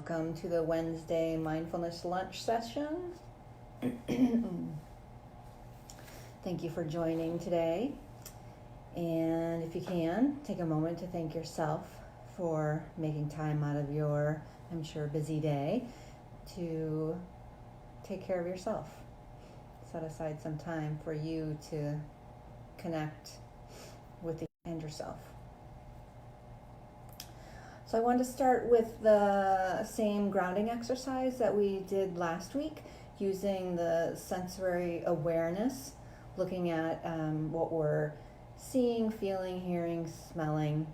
Welcome to the Wednesday Mindfulness Lunch Session. Thank you for joining today. And if you can, take a moment to thank yourself for making time out of your, I'm sure, busy day to take care of yourself. Set aside some time for you to connect with and yourself. So I want to start with the same grounding exercise that we did last week, using the sensory awareness, looking at what we're seeing, feeling, hearing, smelling.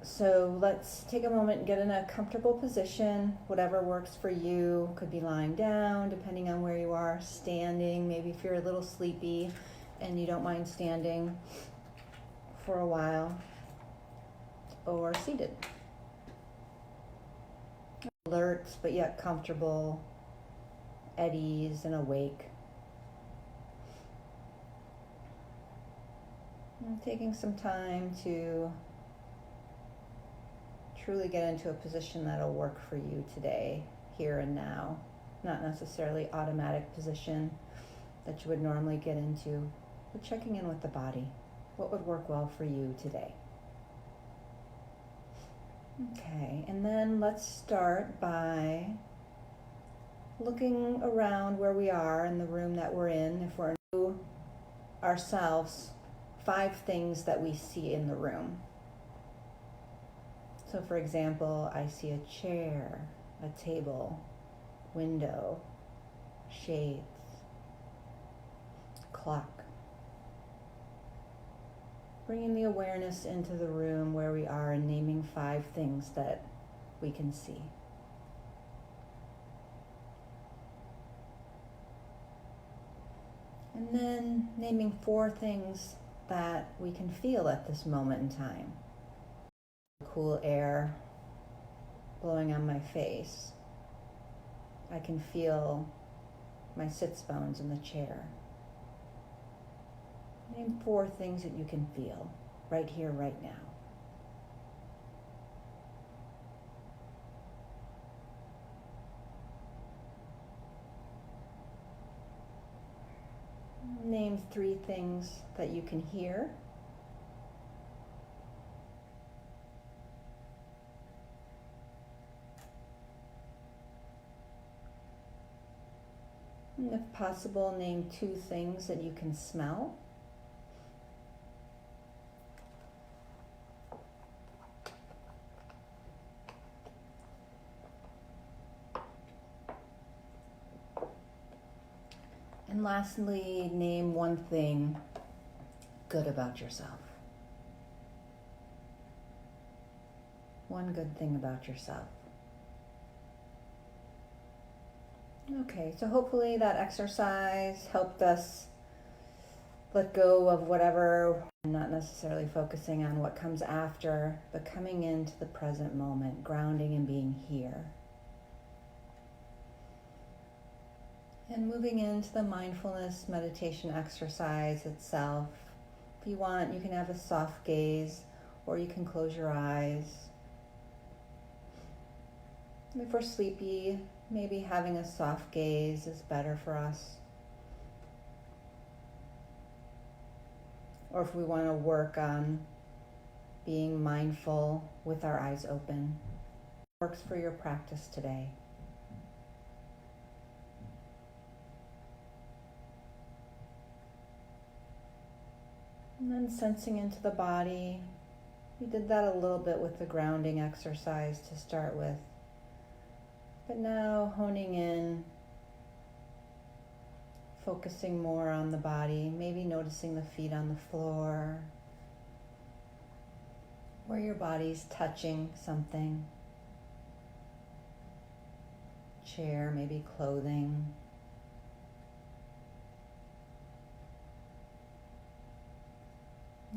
So let's take a moment and get in a comfortable position, whatever works for you. Could be lying down, depending on where you are, standing, maybe if you're a little sleepy and you don't mind standing for a while, or seated. Alert, but yet comfortable, at ease and awake. And taking some time to truly get into a position that'll work for you today, here and now. Not necessarily automatic position that you would normally get into, but checking in with the body. What would work well for you today? Okay, and then let's start by looking around where we are in the room that we're in. If we're new ourselves, 5 things that we see in the room. So for example, I see a chair, a table, window, shades, clock. Bringing the awareness into the room where we are and naming 5 things that we can see. And then naming 4 things that we can feel at this moment in time. Cool air blowing on my face. I can feel my sits bones in the chair. Name 4 things that you can feel right here, right now. Name 3 things that you can hear. And if possible, name 2 things that you can smell. And lastly, name 1 thing good about yourself. 1 good thing about yourself. Okay, so hopefully that exercise helped us let go of whatever, not necessarily focusing on what comes after, but coming into the present moment, grounding and being here. And moving into the mindfulness meditation exercise itself. If you want, you can have a soft gaze, or you can close your eyes. If we're sleepy, maybe having a soft gaze is better for us. Or if we want to work on being mindful with our eyes open, works for your practice today. And then sensing into the body. We did that a little bit with the grounding exercise to start with. But now honing in, focusing more on the body, maybe noticing the feet on the floor, where your body's touching something. Chair, maybe clothing.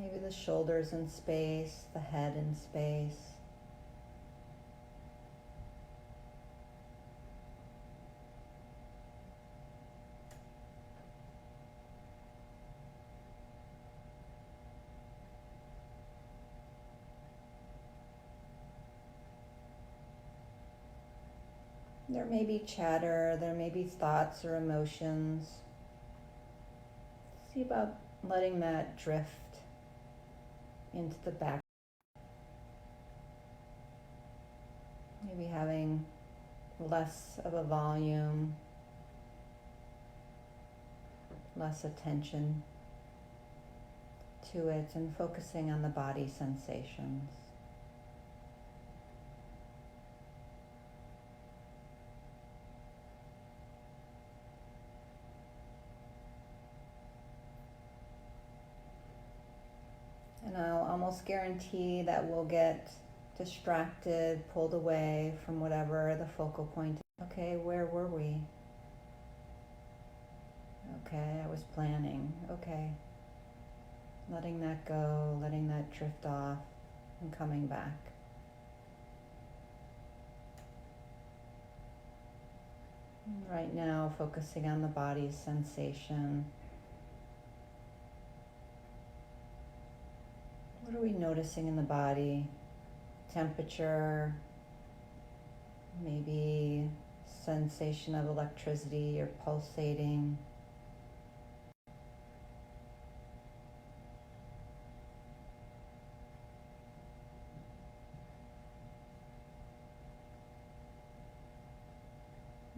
Maybe the shoulders in space, the head in space. There may be chatter, there may be thoughts or emotions. See about letting that drift into the back. Maybe having less of a volume, less attention to it, and focusing on the body sensations. And I'll almost guarantee that we'll get distracted, pulled away from whatever the focal point is. Okay, where were we? Okay, I was planning. Okay. Letting that go, letting that drift off, and coming back. Right now, focusing on the body's sensation. What are we noticing in the body? Temperature, maybe sensation of electricity or pulsating.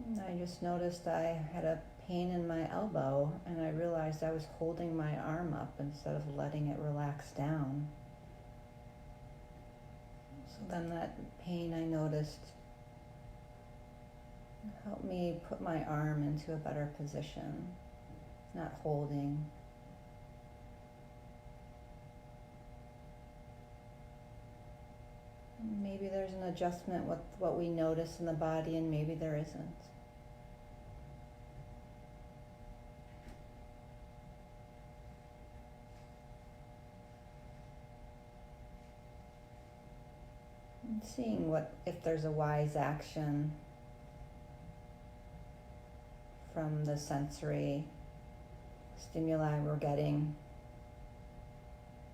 And I just noticed I had a pain in my elbow, and I realized I was holding my arm up instead of letting it relax down. So then that pain I noticed helped me put my arm into a better position, not holding. Maybe there's an adjustment with what we notice in the body, and maybe there isn't. And seeing if there's a wise action from the sensory stimuli we're getting,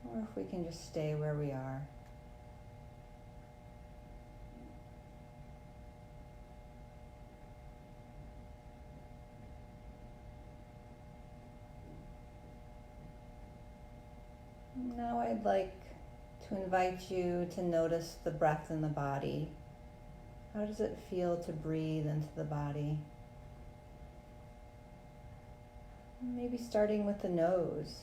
or if we can just stay where we are. Now I'd like to invite you to notice the breath in the body. How does it feel to breathe into the body? Maybe starting with the nose.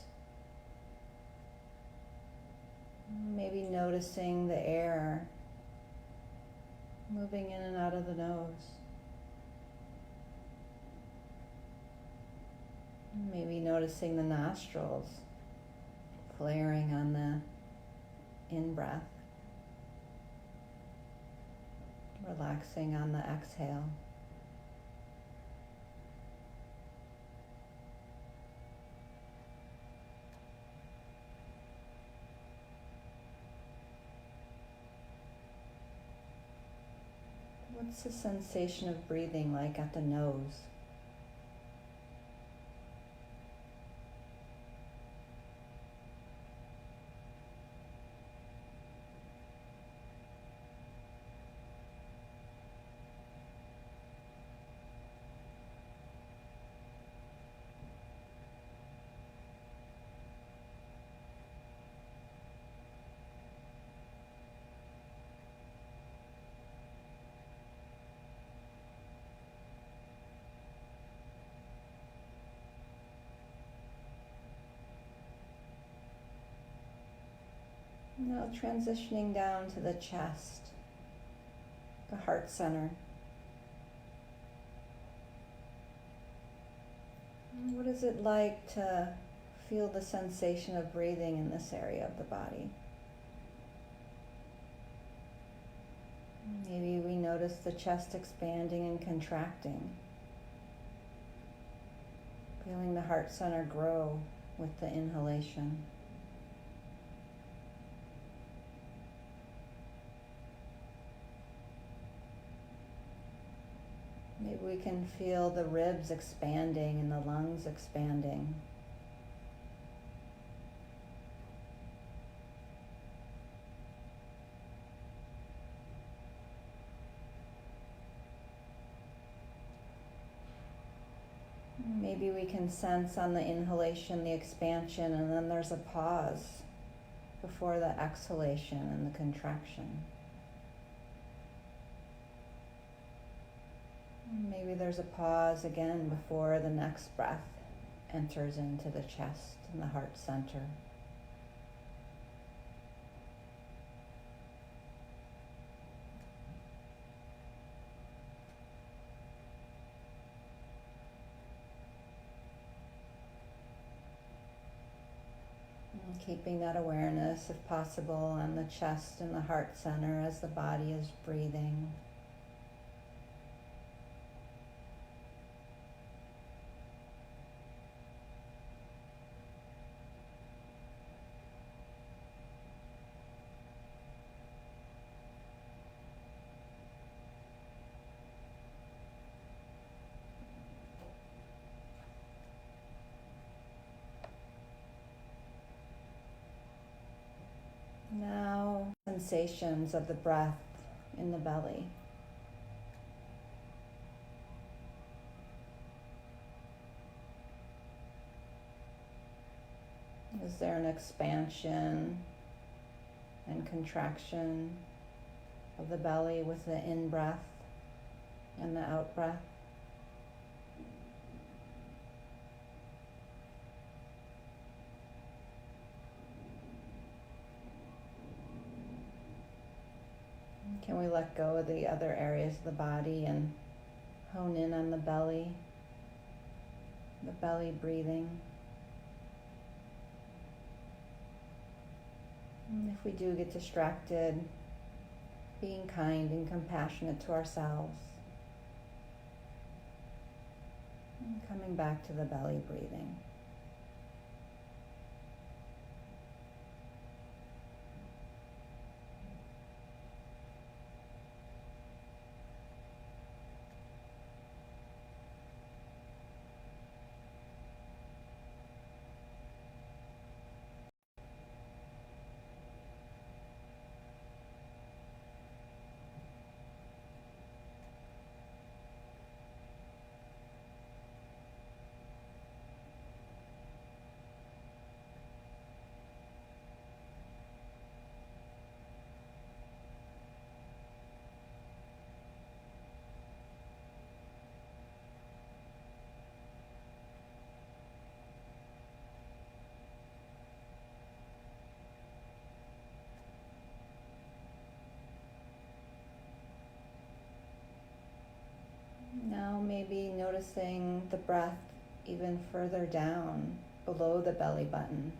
Maybe noticing the air moving in and out of the nose. Maybe noticing the nostrils flaring on the in-breath, relaxing on the exhale. What's the sensation of breathing like at the nose? Now transitioning down to the chest, the heart center. What is it like to feel the sensation of breathing in this area of the body? Maybe we notice the chest expanding and contracting, feeling the heart center grow with the inhalation. Maybe we can feel the ribs expanding and the lungs expanding. Maybe we can sense on the inhalation the expansion, and then there's a pause before the exhalation and the contraction. Maybe there's a pause again before the next breath enters into the chest and the heart center. And keeping that awareness, if possible, on the chest and the heart center as the body is breathing. Now, sensations of the breath in the belly. Is there an expansion and contraction of the belly with the in-breath and the out-breath? Can we let go of the other areas of the body and hone in on the belly breathing? And if we do get distracted, being kind and compassionate to ourselves. And coming back to the belly breathing. Now maybe noticing the breath even further down below the belly button.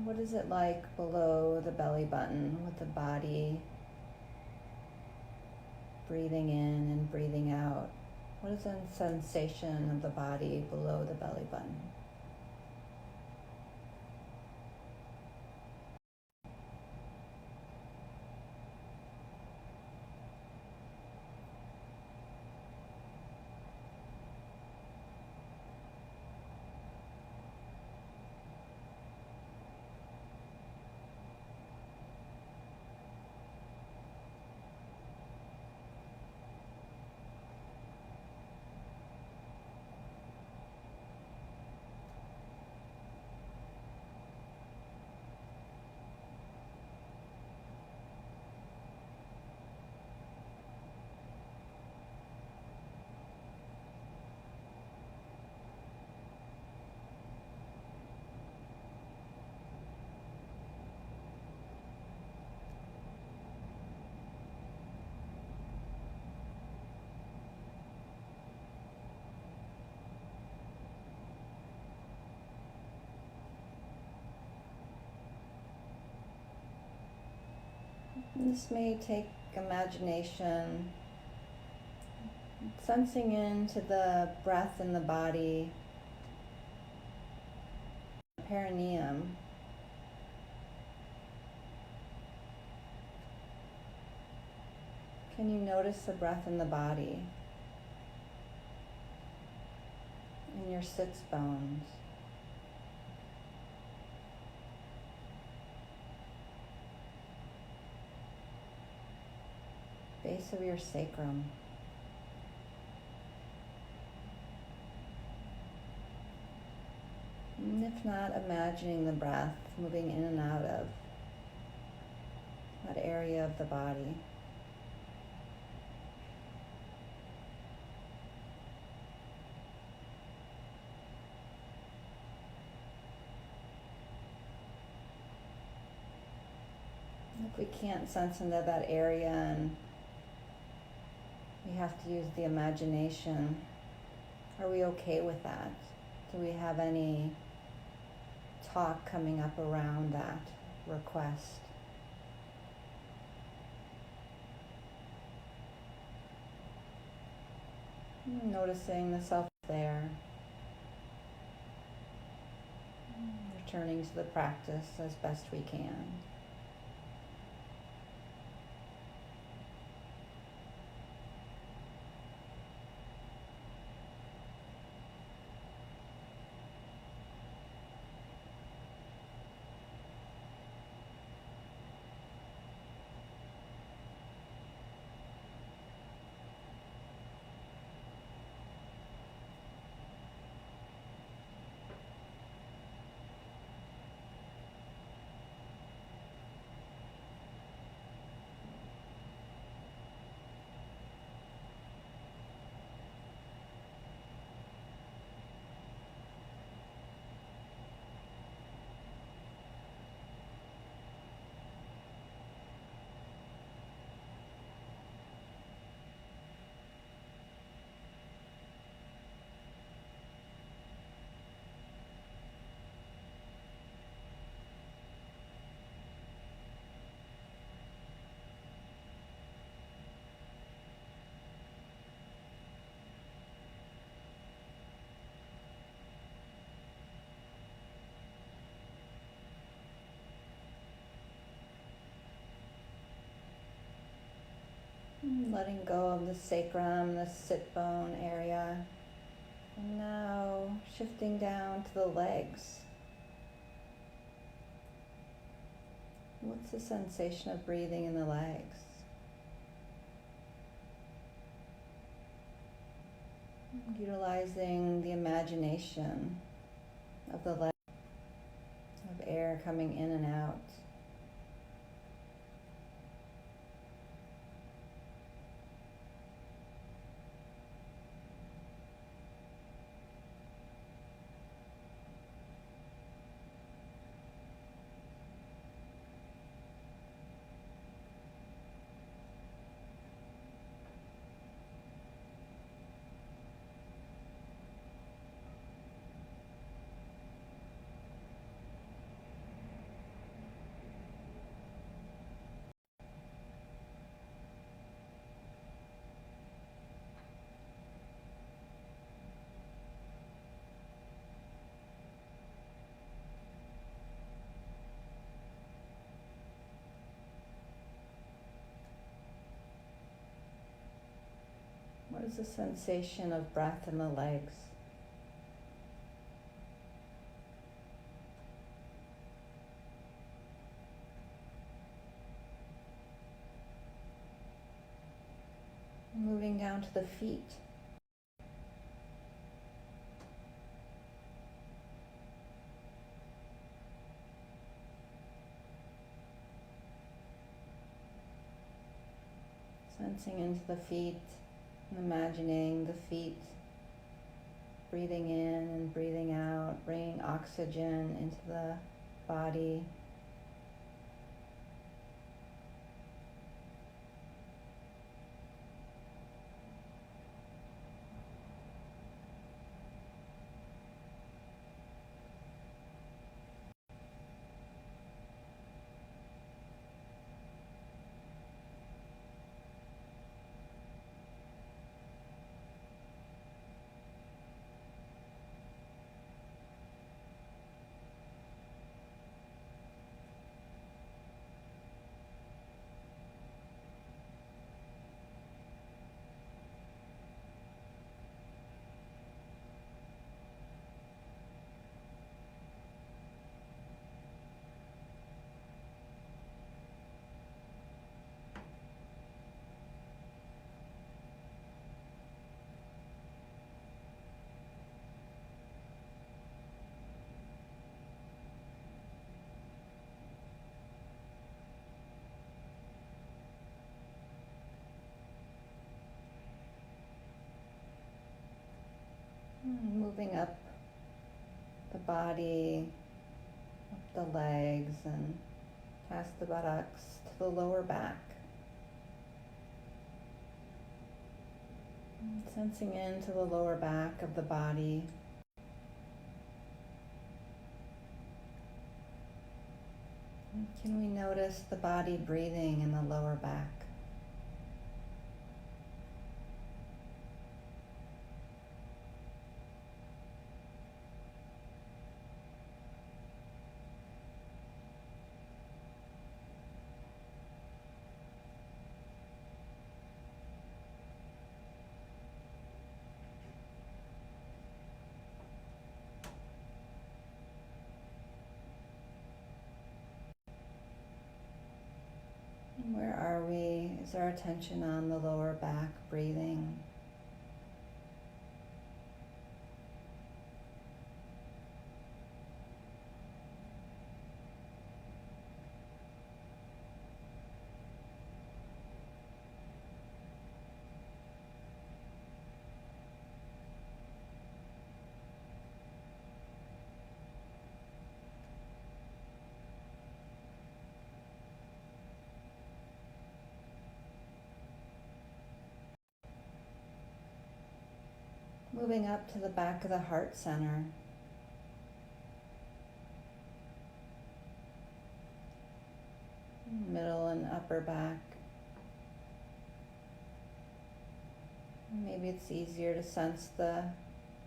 What is it like below the belly button with the body breathing in and breathing out? What is the sensation of the body below the belly button? This may take imagination, sensing into the breath in the body, perineum. Can you notice the breath in the body, in your sits bones? base of your sacrum. And if not, imagining the breath moving in and out of that area of the body. If we can't sense into that area and we have to use the imagination, are we okay with that? Do we have any talk coming up around that request? Noticing the self there. Returning to the practice as best we can. Letting go of the sacrum, the sit bone area. And now shifting down to the legs. What's the sensation of breathing in the legs? Utilizing the imagination of the legs, of air coming in and out. What is the sensation of breath in the legs? Moving down to the feet. Sensing into the feet, imagining the feet breathing in and breathing out, bringing oxygen into the body. moving up the body, up the legs, and past the buttocks to the lower back. And sensing into the lower back of the body. And can we notice the body breathing in the lower back? Where are we? Is our attention on the lower back breathing? Moving up to the back of the heart center. Middle and upper back. Maybe it's easier to sense the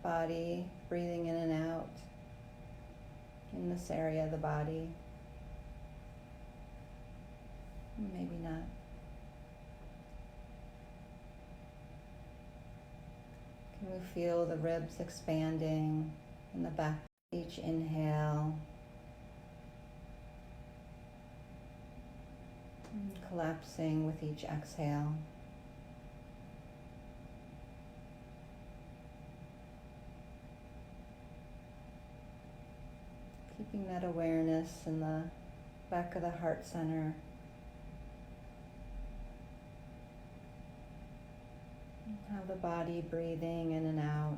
body breathing in and out in this area of the body. Maybe not. Can we feel the ribs expanding in the back? Each inhale, and collapsing with each exhale. Keeping that awareness in the back of the heart center. How the body breathing in and out,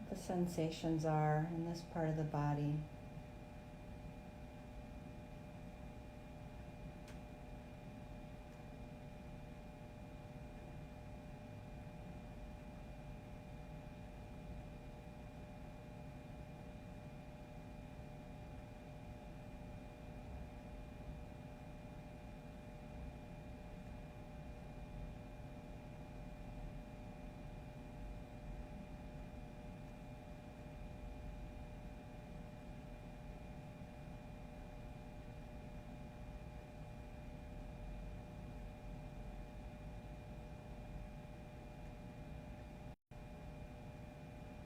what the sensations are in this part of the body.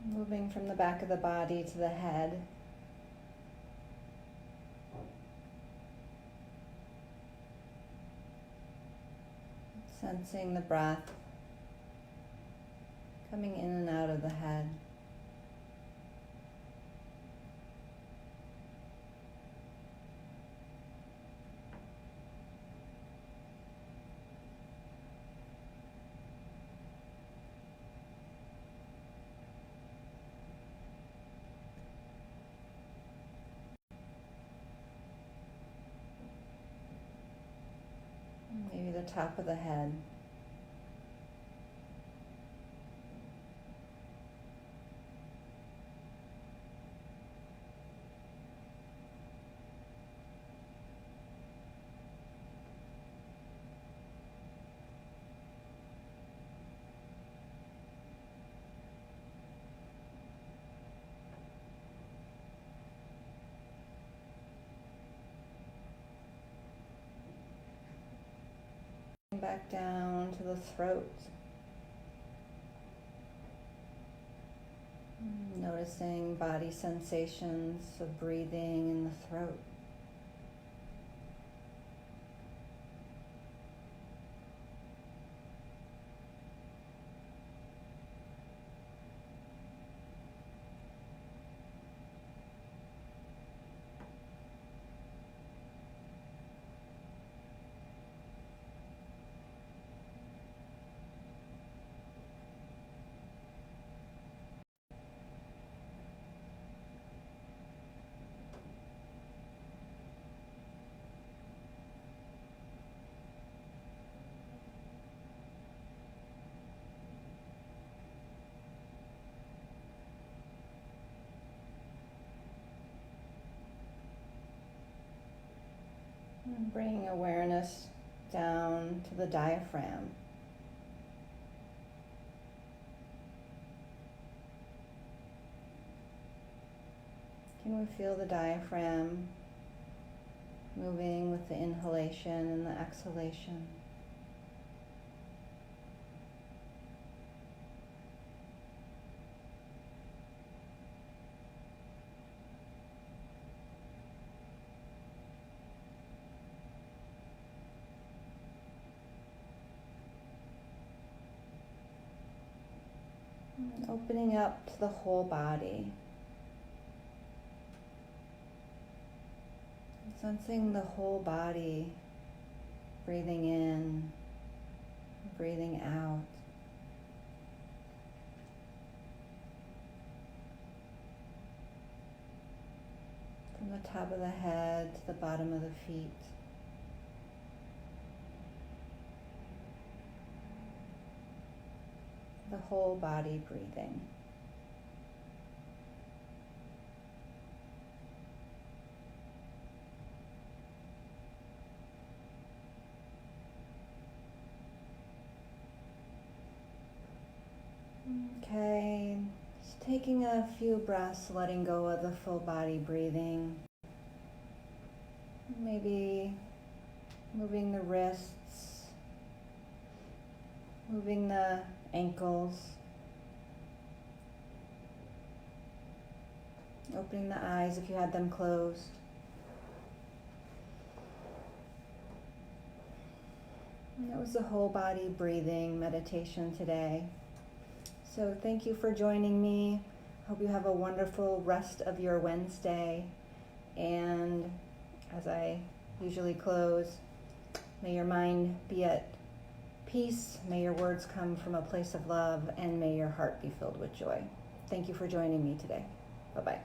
Moving from the back of the body to the head. Sensing the breath coming in and out of the head. Maybe the top of the head. Back down to the throat. Noticing body sensations of breathing in the throat. And bringing awareness down to the diaphragm. Can we feel the diaphragm moving with the inhalation and the exhalation? And opening up to the whole body. Sensing the whole body, breathing in, breathing out. From the top of the head to the bottom of the feet. The whole body breathing. Okay, just taking a few breaths, letting go of the full body breathing. Maybe moving the wrists, moving the ankles, opening the eyes if you had them closed. And that was the whole body breathing meditation today. So thank you for joining me. Hope you have a wonderful rest of your Wednesday. And as I usually close, may your mind be at peace, may your words come from a place of love, and may your heart be filled with joy. Thank you for joining me today. Bye-bye.